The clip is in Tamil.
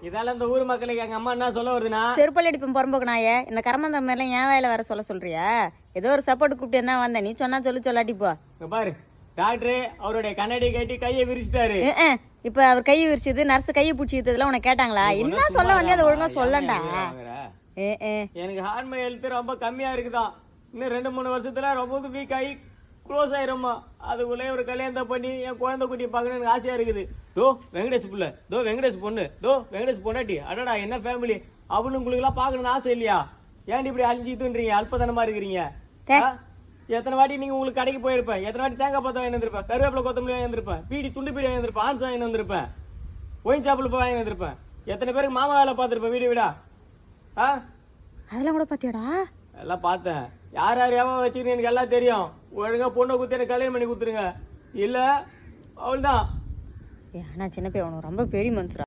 இதெல்லாம் இந்த ஊர் மக்களுக்கு எங்க அம்மா என்ன சொல்ல வருதுன்னா, செருப்பள்ளி அடிப்பேன் புறம்போக்கு நாயே. இந்த கரமந்தம் மாதிரிலாம் என் வேலை வர சொல்றியா? ஏதோ ஒரு சப்போர்ட் கூப்பிட்டு தான் வந்தேன். நீ சொன்னா சொல்லாட்டி போ. இங்க பாரு டாக்டரு அவருடைய கண்ணாடி கட்டி கையை விரிச்சிட்டாரு. இப்ப அவர் கை விரிச்சது நர்ஸ் கையை பிடிச்சதுல உனக்கு கேட்டாங்களா? என்ன சொல்ல வந்து அதை ஒழுங்கா சொல்லண்டா. எனக்கு ஹார்மோன் ஹெல்த் ரொம்ப கம்மியா இருக்குதான். இன்னும் 2-3 வருஷத்துல ரொம்ப வீக் ஆகி க்ளோஸ் ஆயிரும்மா. அதுக்குள்ளே ஒரு கல்யாணத்தை பண்ணி என் குழந்தை குட்டியை பார்க்கணும்னு எனக்கு ஆசையா இருக்குது. தோ வெங்கடேஷ் புள்ள, தோ வெங்கடேஷ் பொண்ணு, தோ வெங்கடேஷ் பொண்டாட்டி. அடடா என்ன ஃபேமிலி. அவனு உங்களுக்கு எல்லாம் பார்க்கணும்னு ஆசை இல்லையா? ஏன்டி இப்படி அழிஞ்சிட்டுன்றீங்க? அல்பதனமா இருக்கிறீங்க. எத்தனை வாட்டி நீங்க உங்களுக்கு கடைக்கு போயிருப்பேன், எத்தனை வாட்டி தேங்காய் பார்த்து வாங்கி வந்திருப்பேன், கருவேப்பிலை கொத்தமல்லி வாங்கி வந்திருப்பேன், பீடி துண்டு பீடி வாங்கி வந்திருப்பேன், ஆன்ஸ் வாங்கி வந்திருப்பேன், ஒயின் சாப்பிள் போய் வாங்கி வந்திருப்பேன். எத்தனை பேருக்கு மாமா வேலை பார்த்துருப்பேன் வீடு வீடா. அதெல்லாம் கூட பாத்தியாடா? எல்லாம் பார்த்தேன். யார் யார் ஏமா வச்சுக்கிறேன் எனக்கு எல்லாம் தெரியும். ஒழுங்கா பொண்ணை குத்தி எனக்கு கல்யாணம் பண்ணி கொடுத்துருங்க. இல்ல அவள்தான். ஆனா சின்ன பையன் ரொம்ப பெரிய மனுஷரா.